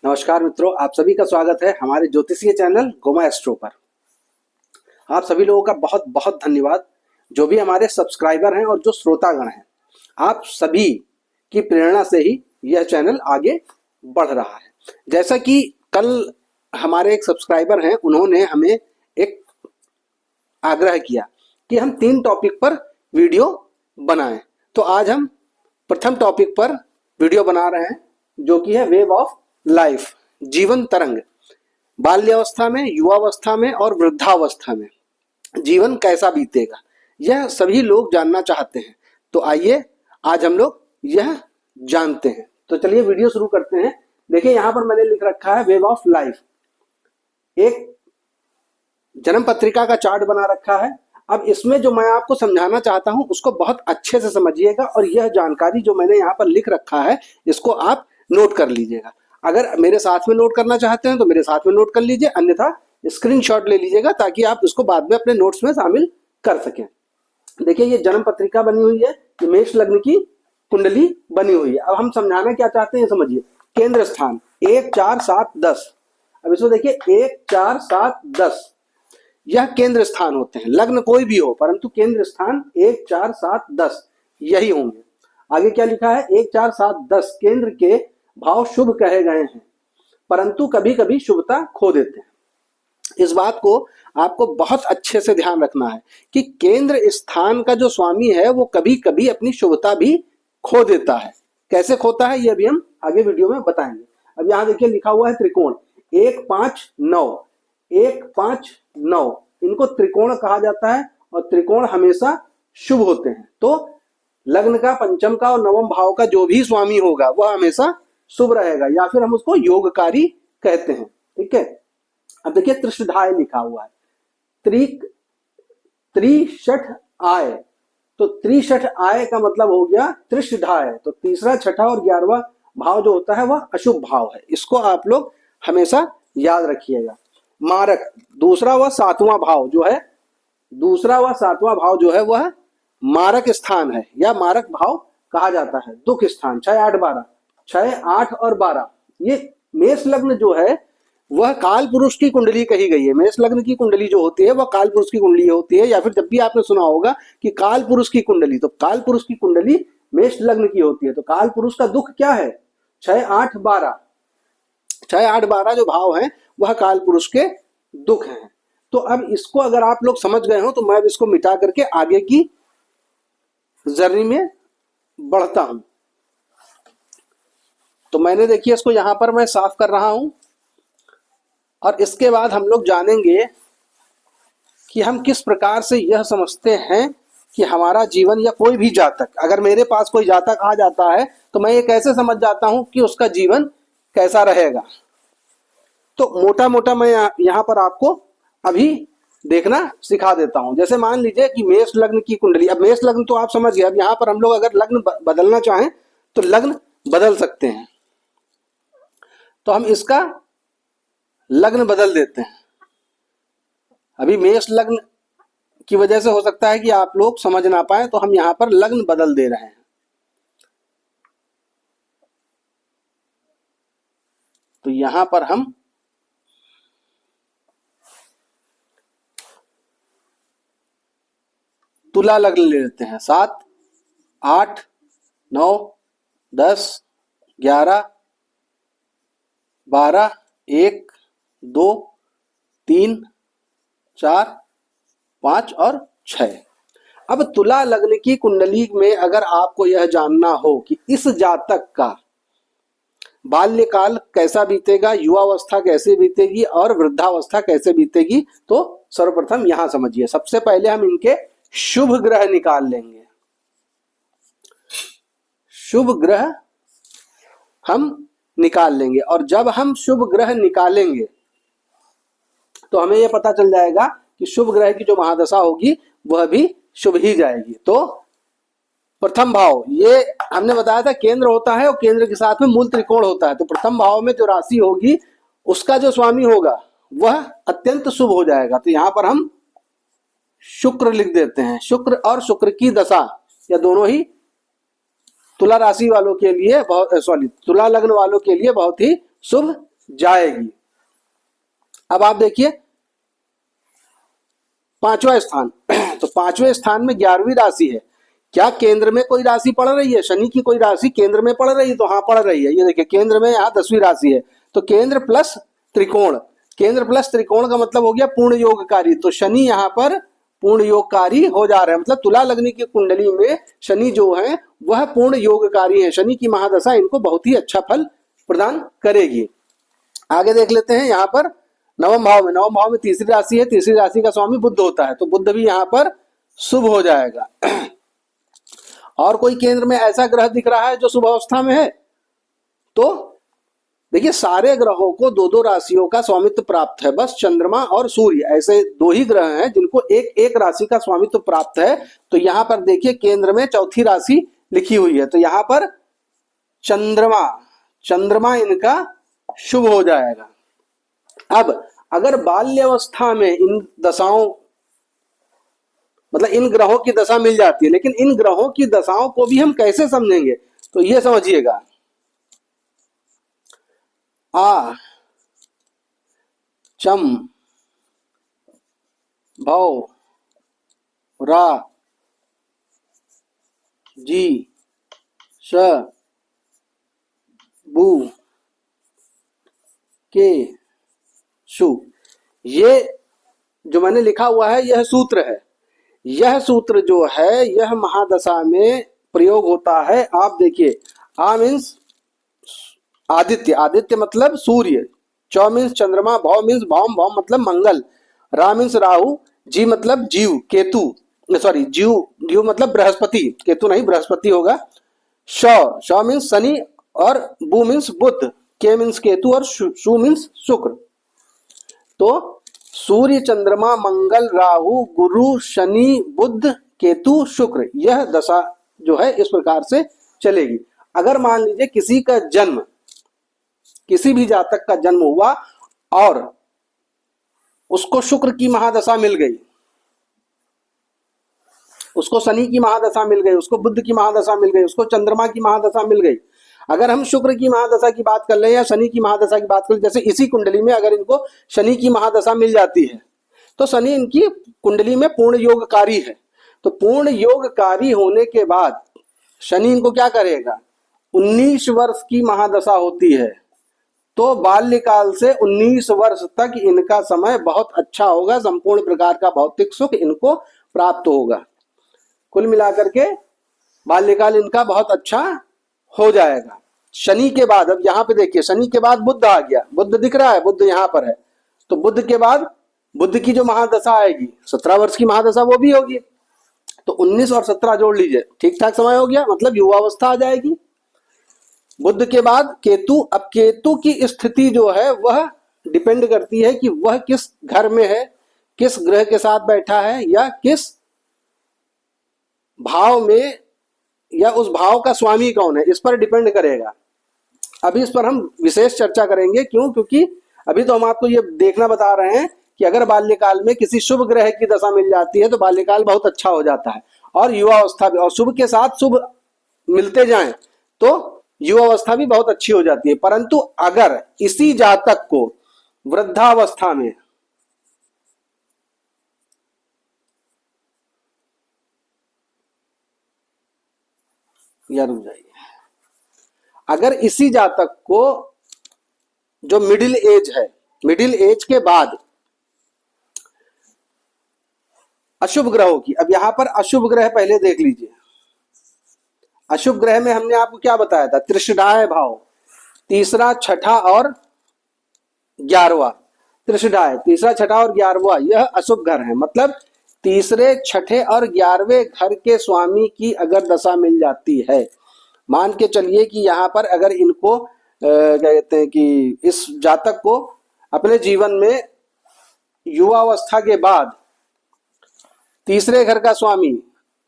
नमस्कार मित्रों, आप सभी का स्वागत है हमारे ज्योतिषीय चैनल गोमा एस्ट्रो पर। आप सभी लोगों का बहुत बहुत धन्यवाद, जो भी हमारे सब्सक्राइबर हैं और जो श्रोतागण हैं। आप सभी की प्रेरणा से ही यह चैनल आगे बढ़ रहा है। जैसा कि कल हमारे एक सब्सक्राइबर हैं, उन्होंने हमें एक आग्रह किया कि हम 3 टॉपिक पर वीडियो बनाएं। तो आज हम प्रथम टॉपिक पर वीडियो बना रहे हैं, जो कि है वेव ऑफ लाइफ, जीवन तरंग। बाल्यावस्था में, युवावस्था में और वृद्धावस्था में जीवन कैसा बीतेगा, यह सभी लोग जानना चाहते हैं। तो आइए आज हम लोग यह जानते हैं। तो चलिए वीडियो शुरू करते हैं। देखिए यहाँ पर मैंने लिख रखा है वेव ऑफ लाइफ। एक जन्म पत्रिका का चार्ट बना रखा है। अब इसमें जो मैं आपको समझाना चाहता हूं उसको बहुत अच्छे से समझिएगा, और यह जानकारी जो मैंने यहाँ पर लिख रखा है इसको आप नोट कर लीजिएगा। अगर मेरे साथ में नोट करना चाहते हैं तो मेरे साथ में नोट कर लीजिए, अन्यथा स्क्रीनशॉट ले लीजिएगा ताकि आप इसको बाद में अपने नोट्स में शामिल कर सकें। देखिए ये जन्म पत्रिका बनी हुई है, ये मेष लग्न की कुंडली बनी हुई है। अब हम समझाना क्या चाहते हैं समझिए। केंद्र स्थान 1, 4, 7, 10। अब इसको देखिए 1, 4, 7, 10, यह केंद्र स्थान होते हैं। लग्न कोई भी हो, परंतु केंद्र स्थान 1, 4, 7, 10 यही होंगे। आगे क्या लिखा है, 1, 4, 7, 10 केंद्र के भाव शुभ कहे गए हैं, परंतु कभी कभी शुभता खो देते हैं। इस बात को आपको बहुत अच्छे से ध्यान रखना है कि केंद्र स्थान का जो स्वामी है वो कभी कभी अपनी शुभता भी खो देता है। कैसे खोता है यह भी हम आगे वीडियो में बताएंगे। अब यहाँ देखिए लिखा हुआ है त्रिकोण 1, 5, 9, 1, 5, 9, इनको त्रिकोण कहा जाता है और त्रिकोण हमेशा शुभ होते हैं। तो लग्न का, पंचम का और नवम भाव का जो भी स्वामी होगा वह हमेशा शुभ रहेगा, या फिर हम उसको योगकारी कहते हैं। ठीक है। अब देखिए त्रिषठाय लिखा हुआ है, त्रिषठ आय। तो त्रिषठ आय का मतलब हो गया त्रिषठाय। तो तीसरा, छठा और 11वां भाव जो होता है वह अशुभ भाव है। इसको आप लोग हमेशा याद रखिएगा। मारक, दूसरा व 7वां भाव जो है, दूसरा व 7वां भाव जो है वह मारक स्थान है, या मारक भाव कहा जाता है। दुख स्थान 6, 8, 12, 6, 8 और 12। ये मेष लग्न जो है वह काल पुरुष की कुंडली कही गई है। मेष लग्न की कुंडली जो होती है वह काल पुरुष की कुंडली होती है, या फिर जब भी आपने सुना होगा कि काल पुरुष की कुंडली, तो काल पुरुष की कुंडली मेष लग्न की होती है। तो काल पुरुष का दुख क्या है, 6, 8, 12। 6, 8, 12 जो भाव हैं वह काल पुरुष के दुख हैं। तो अब इसको अगर आप लोग समझ गए हो तो मैं अब इसको मिटा करके आगे की जर्नी में बढ़ता हूं। तो मैंने देखिए इसको यहां पर मैं साफ कर रहा हूं, और इसके बाद हम लोग जानेंगे कि हम किस प्रकार से यह समझते हैं कि हमारा जीवन, या कोई भी जातक, अगर मेरे पास कोई जातक आ जाता है तो मैं ये कैसे समझ जाता हूं कि उसका जीवन कैसा रहेगा। तो मोटा मोटा मैं यहां पर आपको अभी देखना सिखा देता हूं। जैसे मान लीजिए कि मेष लग्न की कुंडली, अब मेष लग्न तो आप समझ गए। अब यहां पर हम लोग अगर लग्न बदलना चाहें तो लग्न बदल सकते हैं। तो हम इसका लग्न बदल देते हैं। अभी मेष लग्न की वजह से हो सकता है कि आप लोग समझ ना पाए, तो हम यहां पर लग्न बदल दे रहे हैं। तो यहां पर हम तुला लग्न ले लेते हैं। 7, 8, 9, 10, 11, 12, 1, 2, 3, 4, 5 और 6। अब तुला लग्न की कुंडली में अगर आपको यह जानना हो कि इस जातक का बाल्यकाल कैसा बीतेगा, युवावस्था कैसे बीतेगी और वृद्धावस्था कैसे बीतेगी, तो सर्वप्रथम यहां समझिए। सबसे पहले हम इनके शुभ ग्रह निकाल लेंगे। शुभ ग्रह हम निकाल लेंगे, और जब हम शुभ ग्रह निकालेंगे तो हमें यह पता चल जाएगा कि शुभ ग्रह की जो महादशा होगी वह भी शुभ ही जाएगी। तो प्रथम भाव, ये हमने बताया था केंद्र होता है और केंद्र के साथ में मूल त्रिकोण होता है। तो प्रथम भाव में जो राशि होगी उसका जो स्वामी होगा वह अत्यंत शुभ हो जाएगा। तो यहां पर हम शुक्र लिख देते हैं। शुक्र और शुक्र की दशा, या दोनों ही तुला राशि वालों के लिए तुला लग्न वालों के लिए बहुत ही शुभ जाएगी। अब आप देखिए पांचवा स्थान तो पांचवें स्थान में 11वीं राशि है। क्या केंद्र में कोई राशि पड़ रही है? शनि की कोई राशि केंद्र में पड़ रही है? तो हाँ पड़ रही है। ये देखिए केंद्र में यहाँ 10वीं राशि है। तो केंद्र प्लस त्रिकोण, केंद्र प्लस त्रिकोण का मतलब हो गया पूर्ण योगकारी। तो शनि यहाँ पर पूर्ण योगकारी हो जा रहे हैं, मतलब तुला लग्न की कुंडली में शनि जो है वह पूर्ण योगकारी है। शनि की महादशा इनको बहुत ही अच्छा फल प्रदान करेगी। आगे देख लेते हैं यहाँ पर नवम भाव में तीसरी राशि है। तीसरी राशि का स्वामी बुध होता है, तो बुध भी यहाँ पर शुभ हो जाएगा। और कोई केंद्र में ऐसा ग्रह दिख रहा है जो शुभ अवस्था में है? तो देखिए सारे ग्रहों को दो दो राशियों का स्वामित्व प्राप्त है, बस चंद्रमा और सूर्य ऐसे दो ही ग्रह हैं जिनको एक एक राशि का स्वामित्व प्राप्त है। तो यहाँ पर देखिए केंद्र में चौथी राशि लिखी हुई है, तो यहाँ पर चंद्रमा इनका शुभ हो जाएगा। अब अगर बाल्यावस्था में इन दशाओं मतलब इन ग्रहों की दशा मिल जाती है, लेकिन इन ग्रहों की दशाओं को भी हम कैसे समझेंगे? तो ये समझिएगा, आ चम भव रा जी श बू के शु। ये जो मैंने लिखा हुआ है यह सूत्र है। यह सूत्र जो है यह महादशा में प्रयोग होता है। आप देखिए आ मीन्स आदित्य, आदित्य मतलब सूर्य, च मीन्स चंद्रमा, भव मीन्स भौम मतलब मंगल, रा मीन्स राहु, जी मतलब जीव केतु, सॉरी जीव मतलब बृहस्पति, केतु नहीं बृहस्पति होगा, श मीन्स शनि और बु मीन्स बुध, के मीन्स केतु और शु मीन्स शुक्र। तो सूर्य चंद्रमा मंगल राहु गुरु शनि बुध केतु शुक्र, यह दशा जो है इस प्रकार से चलेगी। अगर मान लीजिए किसी का जन्म, किसी भी जातक का जन्म हुआ और उसको शुक्र की महादशा मिल गई, उसको शनि की महादशा मिल गई, उसको बुध की महादशा मिल गई, उसको चंद्रमा की महादशा मिल गई। अगर हम शुक्र की महादशा की बात कर ले या शनि की महादशा की बात कर ले, जैसे इसी कुंडली में अगर इनको शनि की महादशा मिल जाती है तो शनि इनकी कुंडली में पूर्ण योगकारी है। तो पूर्ण योगकारी होने के बाद शनि इनको क्या करेगा? 19 वर्ष की महादशा होती है, तो बाल्यकाल से 19 वर्ष तक इनका समय बहुत अच्छा होगा, संपूर्ण प्रकार का भौतिक सुख इनको प्राप्त होगा। कुल मिलाकर के बाल्यकाल इनका बहुत अच्छा हो जाएगा। शनि के बाद अब यहाँ पे देखिए शनि के बाद बुध आ गया, बुध दिख रहा है, बुध यहाँ पर है। तो बुध के बाद बुध की जो महादशा आएगी 17 वर्ष की महादशा वो भी होगी, तो 19 और 17 जोड़ लीजिए, ठीक ठाक समय हो गया, मतलब युवावस्था आ जाएगी। बुध के बाद केतु, अब केतु की स्थिति जो है वह डिपेंड करती है कि वह किस घर में है, किस ग्रह के साथ बैठा है या किस भाव में, या उस भाव का स्वामी कौन है, इस पर डिपेंड करेगा। अभी इस पर हम विशेष चर्चा करेंगे। क्यों? क्योंकि अभी तो हम आपको ये देखना बता रहे हैं कि अगर बाल्यकाल में किसी शुभ ग्रह की दशा मिल जाती है तो बाल्यकाल बहुत अच्छा हो जाता है, और युवावस्था भी, और शुभ के साथ शुभ मिलते जाएं तो युवावस्था भी बहुत अच्छी हो जाती है। परंतु अगर इसी जातक को वृद्धावस्था में या रुक जाइए, अगर इसी जातक को जो मिडिल एज है, मिडिल एज के बाद अशुभ ग्रहों की, अब यहां पर अशुभ ग्रह पहले देख लीजिए। अशुभ ग्रह में हमने आपको क्या बताया था? त्रिशडाय भाव, तीसरा छठा और 11वां। त्रिशडाय तीसरा छठा और 11वां यह अशुभ घर है, मतलब तीसरे छठे और 11वें घर के स्वामी की अगर दशा मिल जाती है, मान के चलिए कि यहाँ पर अगर इनको क्या कहते हैं कि इस जातक को अपने जीवन में युवावस्था के बाद तीसरे घर का स्वामी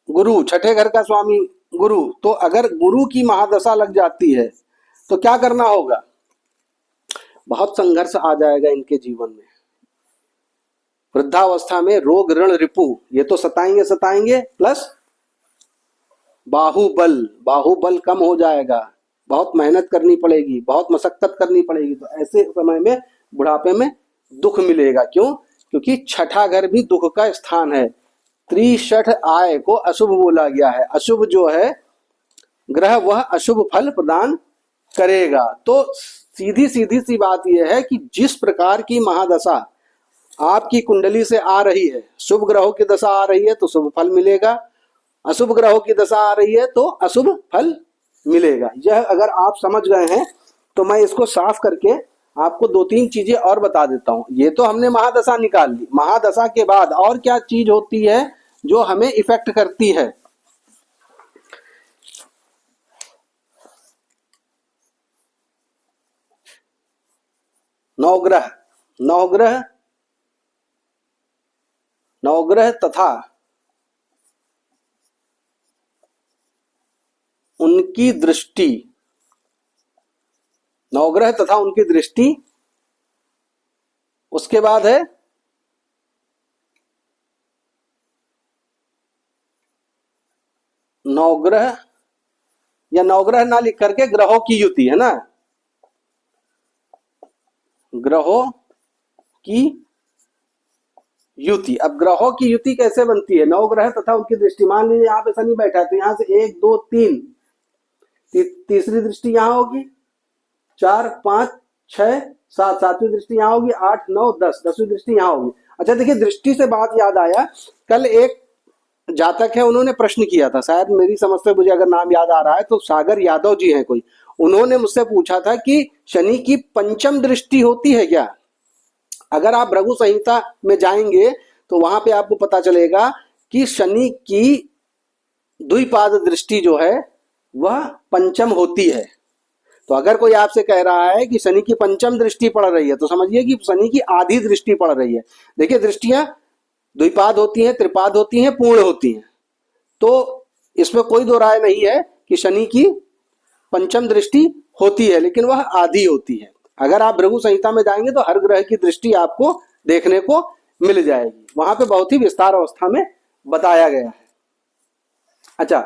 गुरु, छठे घर का स्वामी गुरु, तो अगर गुरु की महादशा लग जाती है तो क्या करना होगा? बहुत संघर्ष आ जाएगा इनके जीवन में। वृद्धावस्था में रोग ऋण रिपु ये तो सताएंगे, प्लस बाहुबल कम हो जाएगा, बहुत मेहनत करनी पड़ेगी, बहुत मशक्कत करनी पड़ेगी, तो ऐसे समय में बुढ़ापे में दुख मिलेगा। क्यों? क्योंकि छठा घर भी दुख का स्थान है। त्रिशठ आय को अशुभ बोला गया है। अशुभ जो है ग्रह वह अशुभ फल प्रदान करेगा। तो सीधी सीधी सी बात यह है कि जिस प्रकार की महादशा आपकी कुंडली से आ रही है, शुभ ग्रहों की दशा आ रही है तो शुभ फल मिलेगा, अशुभ ग्रहों की दशा आ रही है तो अशुभ फल मिलेगा। यह अगर आप समझ गए हैं तो मैं इसको साफ करके आपको दो तीन चीजें और बता देता हूं। ये तो हमने महादशा निकाल ली, महादशा के बाद और क्या चीज होती है जो हमें इफेक्ट करती है। नवग्रह, नवग्रह, नवग्रह तथा उनकी दृष्टि, नवग्रह तथा उनकी दृष्टि, उसके बाद है नवग्रह, या नवग्रह ना लिख करके ग्रहों की युति, है ना, ग्रहों की युति। अब ग्रहों की युति कैसे बनती है? नवग्रह तथा उनकी दृष्टि। मान लीजिए यहाँ पे शनि बैठा है तो यहाँ से 1 2 3 तीसरी दृष्टि यहाँ होगी, 4 5 6 7 सातवीं दृष्टि यहाँ होगी, 8 9 10 10वीं दृष्टि यहाँ होगी। अच्छा देखिए, दृष्टि से बात याद आया, कल एक जातक है, उन्होंने प्रश्न किया था, शायद मेरी समझ से मुझे अगर नाम याद आ रहा है तो सागर यादव जी हैं कोई, उन्होंने मुझसे पूछा था कि शनि की पंचम दृष्टि होती है क्या? अगर आप भृगु संहिता में जाएंगे तो वहां पे आपको पता चलेगा कि शनि की द्विपाद दृष्टि जो है वह पंचम होती है। तो अगर कोई आपसे कह रहा है कि शनि की पंचम दृष्टि पड़ रही है तो समझिए कि शनि की आधी दृष्टि पड़ रही है। देखिए, दृष्टियां द्विपाद होती हैं, त्रिपाद होती हैं, पूर्ण होती हैं, तो इसमें कोई दो राय नहीं है कि शनि की पंचम दृष्टि होती है, लेकिन वह आधी होती है। अगर आप भृगु संहिता में जाएंगे तो हर ग्रह की दृष्टि आपको देखने को मिल जाएगी, वहां पे बहुत ही विस्तार अवस्था में बताया गया है। अच्छा,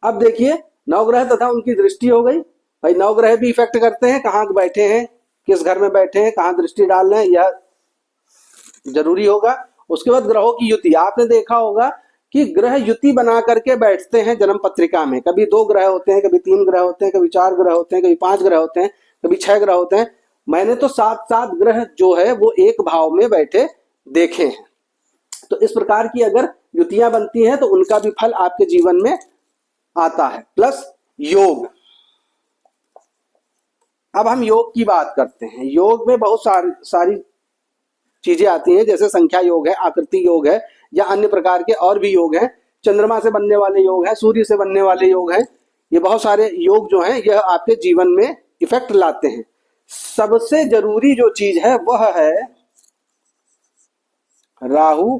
अब देखिए, नवग्रह तथा उनकी दृष्टि हो गई। भाई नवग्रह भी इफेक्ट करते हैं, कहाँ बैठे हैं, किस घर में बैठे हैं, कहाँ दृष्टि डाल रहे हैं, यह जरूरी होगा। उसके बाद ग्रहों की युति, आपने देखा होगा कि ग्रह युति बना करके बैठते हैं जन्म पत्रिका में। कभी 2 ग्रह होते हैं, कभी 3 ग्रह होते हैं, कभी 4 ग्रह होते हैं, कभी 5 ग्रह होते हैं, कभी 6 ग्रह होते हैं। मैंने तो 7 ग्रह जो है वो एक भाव में बैठे देखे हैं। तो इस प्रकार की अगर युतियां बनती हैं तो उनका भी फल आपके जीवन में आता है। प्लस योग, अब हम योग की बात करते हैं। योग में बहुत सारी चीजें आती हैं, जैसे संख्या योग है, आकृति योग है, या अन्य प्रकार के और भी योग हैं। चंद्रमा से बनने वाले योग हैं, सूर्य से बनने वाले योग हैं। ये बहुत सारे योग जो हैं यह आपके जीवन में इफेक्ट लाते हैं। सबसे जरूरी जो चीज है वह है राहु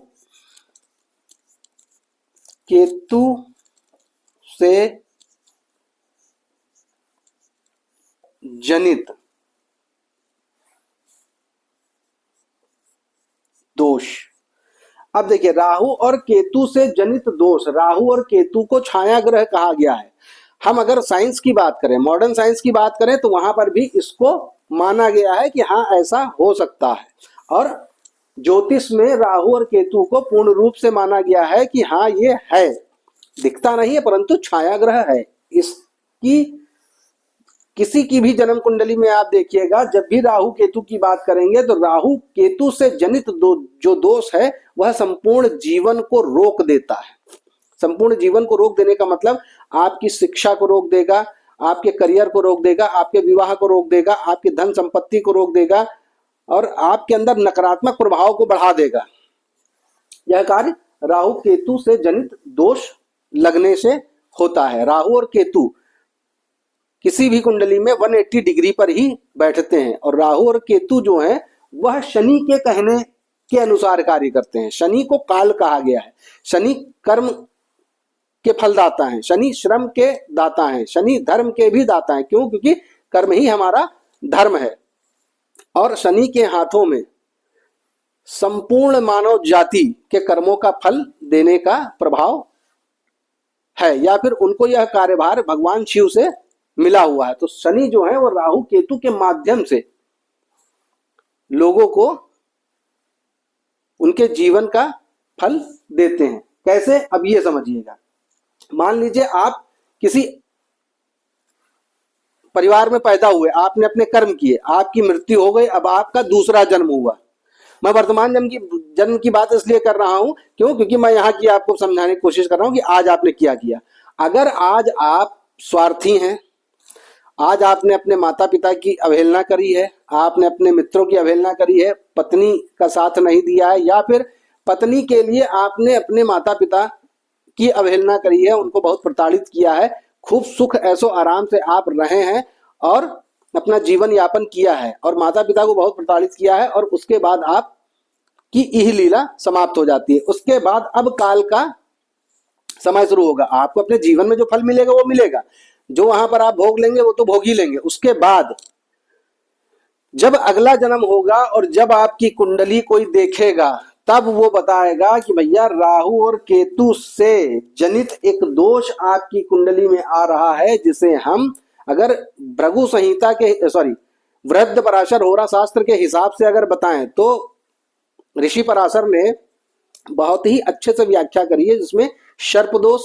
केतु से जनित दोष। अब देखिए, राहु और केतु से जनित दोष, राहु और केतु को छाया ग्रह कहा गया है। हम अगर साइंस की बात करें, मॉडर्न साइंस की बात करें, तो वहां पर भी इसको माना गया है कि हाँ ऐसा हो सकता है। और ज्योतिष में राहु और केतु को पूर्ण रूप से माना गया है कि हाँ ये है, दिखता नहीं है परंतु छाया ग्रह है। इसकी किसी की भी जन्म कुंडली में आप देखिएगा, जब भी राहु केतु की बात करेंगे तो राहु केतु से जनित जो दोष है वह संपूर्ण जीवन को रोक देता है। संपूर्ण जीवन को रोक देने का मतलब आपकी शिक्षा को रोक देगा, आपके करियर को रोक देगा, आपके विवाह को रोक देगा, आपकी धन संपत्ति को रोक देगा और आपके अंदर नकारात्मक प्रभाव को बढ़ा देगा। यह कार्य राहु केतु से जनित दोष लगने से होता है। राहु और केतु किसी भी कुंडली में 180 डिग्री पर ही बैठते हैं, और राहु और केतु जो है वह शनि के कहने के अनुसार कार्य करते हैं। शनि को काल कहा गया है, शनि कर्म के फलदाता हैं, शनि श्रम के दाता हैं, शनि धर्म के भी दाता हैं। क्यों? क्योंकि कर्म ही हमारा धर्म है, और शनि के हाथों में संपूर्ण मानव जाति के कर्मों का फल देने का प्रभाव है, या फिर उनको यह कार्यभार भगवान शिव से मिला हुआ है। तो शनि जो है वो राहु केतु के माध्यम से लोगों को उनके जीवन का फल देते हैं। कैसे, अब ये समझिएगा। मान लीजिए आप किसी परिवार में पैदा हुए, आपने अपने कर्म किए, आपकी मृत्यु हो गई, अब आपका दूसरा जन्म हुआ। मैं वर्तमान जन्म की बात इसलिए कर रहा हूं क्योंकि मैं यहाँ की आपको समझाने की कोशिश कर रहा हूं कि आज आपने क्या किया। अगर आज आप स्वार्थी हैं, आज आपने अपने माता पिता की अवहेलना करी है, आपने अपने मित्रों की अवहेलना करी है, पत्नी का साथ नहीं दिया है, या फिर पत्नी के लिए आपने अपने माता पिता की अवहेलना करी है, उनको बहुत प्रताड़ित किया है, खूब सुख ऐसो आराम से आप रहे हैं और अपना जीवन यापन किया है और माता पिता को बहुत प्रताड़ित किया है, और उसके बाद आप की यह लीला समाप्त हो जाती है। उसके बाद अब काल का समय शुरू होगा। आपको अपने जीवन में जो फल मिलेगा वो मिलेगा, जो वहां पर आप भोग लेंगे वो तो भोग ही लेंगे। उसके बाद जब अगला जन्म होगा और जब आपकी कुंडली कोई देखेगा, तब वो बताएगा कि भैया राहु और केतु से जनित एक दोष आपकी कुंडली में आ रहा है, जिसे हम अगर भृगु संहिता के वृद्ध पराशर होरा शास्त्र के हिसाब से अगर बताएं तो ऋषि पराशर ने बहुत ही अच्छे से व्याख्या करी है, जिसमें सर्प दोष,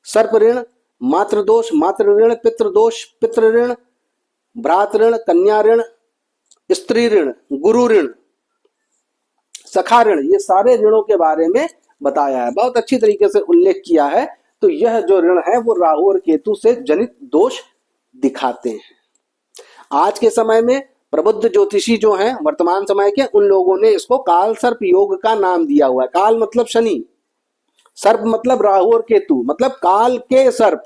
सर्प ऋण, मातृ दोष, मातृ ऋण, पितृ दोष, पितृ ऋण, भ्रात ऋण, कन्या ऋण, स्त्री ऋण, गुरु ऋण, सखा ऋण, ये सारे ऋणों के बारे में बताया है, बहुत अच्छी तरीके से उल्लेख किया है। तो यह जो ऋण है वो राहु और केतु से जनित दोष दिखाते हैं। आज के समय में प्रबुद्ध ज्योतिषी जो हैं वर्तमान समय के, उन लोगों ने इसको काल सर्प योग का नाम दिया हुआ है। काल मतलब शनि, सर्प मतलब राहु और केतु, मतलब काल के सर्प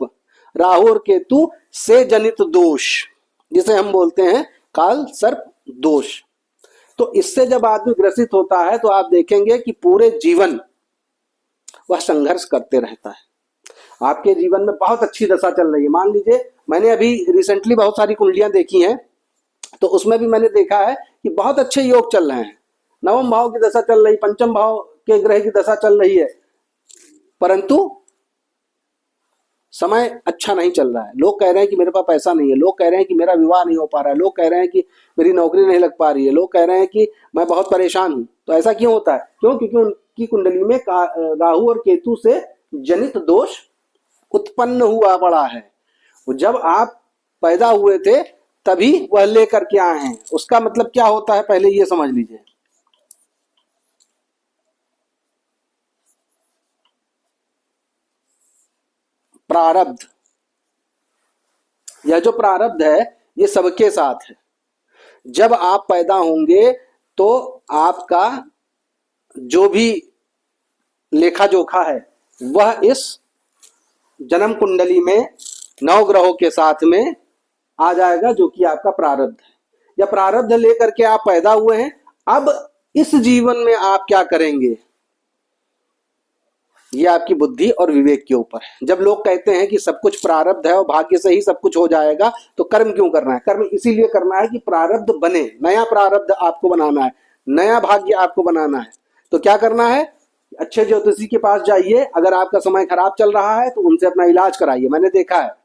राहु और केतु से जनित दोष, जिसे हम बोलते हैं काल सर्प दोष। तो इससे जब आदमी ग्रसित होता है तो आप देखेंगे कि पूरे जीवन वह संघर्ष करते रहता है। आपके जीवन में बहुत अच्छी दशा चल रही है, मान लीजिए मैंने अभी रिसेंटली बहुत सारी कुंडलियां देखी हैं, तो उसमें भी मैंने देखा है कि बहुत अच्छे योग चल रहे हैं, नवम भाव की दशा चल रही, पंचम भाव के ग्रह की दशा चल रही है, परंतु समय अच्छा नहीं चल रहा है। लोग कह रहे हैं कि मेरे पास पैसा नहीं है, लोग कह रहे हैं कि मेरा विवाह नहीं हो पा रहा है, लोग कह रहे हैं कि मेरी नौकरी नहीं लग पा रही है, लोग कह रहे हैं कि मैं बहुत परेशान हूं। तो ऐसा क्यों होता है? क्योंकि उनकी कुंडली में राहु और केतु से जनित दोष उत्पन्न हुआ पड़ा है। जब आप पैदा हुए थे तभी वह लेकर के आए हैं। उसका मतलब क्या होता है पहले ये समझ लीजिए। प्रारब्ध, यह जो प्रारब्ध है ये सबके साथ है। जब आप पैदा होंगे तो आपका जो भी लेखा जोखा है वह इस जन्म कुंडली में नौ ग्रहों के साथ में आ जाएगा, जो कि आपका प्रारब्ध है। या प्रारब्ध लेकर के आप पैदा हुए हैं, अब इस जीवन में आप क्या करेंगे ये आपकी बुद्धि और विवेक के ऊपर है। जब लोग कहते हैं कि सब कुछ प्रारब्ध है और भाग्य से ही सब कुछ हो जाएगा, तो कर्म क्यों करना है? कर्म इसीलिए करना है कि प्रारब्ध बने, नया प्रारब्ध आपको बनाना है, नया भाग्य आपको बनाना है। तो क्या करना है? अच्छे ज्योतिषी के पास जाइए। अगर आपका समय खराब चल रहा है तो उनसे अपना इलाज कराइए। मैंने देखा है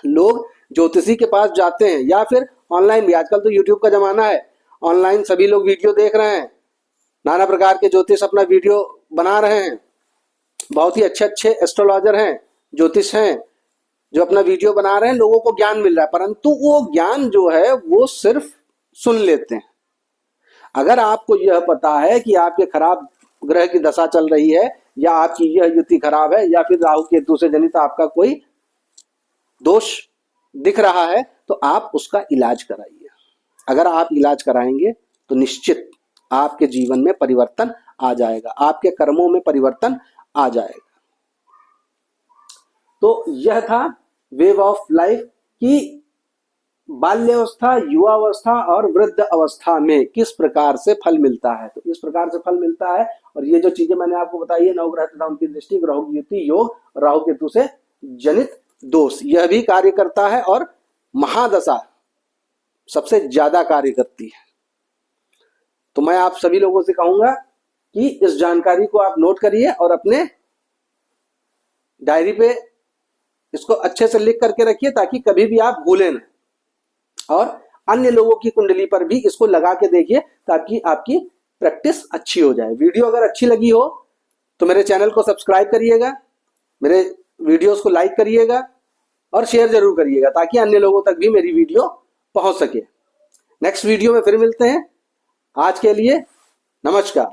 लोग ज्योतिषी के पास जाते हैं, या फिर ऑनलाइन भी, आजकल तो यूट्यूब का जमाना है, ऑनलाइन सभी लोग वीडियो देख रहे हैं, नाना प्रकार के ज्योतिष अपना वीडियो बना रहे हैं। बहुत ही अच्छे अच्छे एस्ट्रोलॉजर हैं, ज्योतिष हैं, जो अपना वीडियो बना रहे हैं, लोगों को ज्ञान मिल रहा है, परंतु वो ज्ञान जो है वो सिर्फ सुन लेते हैं। अगर आपको यह पता है कि आपके खराब ग्रह की दशा चल रही है, या आपकी यह युति खराब है, या फिर राहु केतु से जनित आपका कोई दोष दिख रहा है, तो आप उसका इलाज कराइए। अगर आप इलाज कराएंगे तो निश्चित आपके जीवन में परिवर्तन आ जाएगा, आपके कर्मों में परिवर्तन आ जाएगा। तो यह था वेव ऑफ लाइफ की बाल्यावस्था, युवावस्था और वृद्ध अवस्था में किस प्रकार से फल मिलता है। तो इस प्रकार से फल मिलता है, और ये जो चीजें मैंने आपको बताई है, नवग्रह तथा उनकी दृष्टि, ग्रहों की युति, योग, राहु केतु से जनित दोष, यह भी कार्य करता है, और महादशा सबसे ज्यादा कार्य करती है। तो मैं आप सभी लोगों से कहूंगा कि इस जानकारी को आप नोट करिए और अपने डायरी पे इसको अच्छे से लिख करके रखिए ताकि कभी भी आप भूलें ना। और अन्य लोगों की कुंडली पर भी इसको लगा के देखिए ताकि आपकी प्रैक्टिस अच्छी हो जाए। वीडियो अगर अच्छी लगी हो तो मेरे चैनल को सब्सक्राइब करिएगा, मेरे वीडियोस को लाइक करिएगा और शेयर जरूर करिएगा ताकि अन्य लोगों तक भी मेरी वीडियो पहुंच सके। नेक्स्ट वीडियो में फिर मिलते हैं। आज के लिए नमस्कार।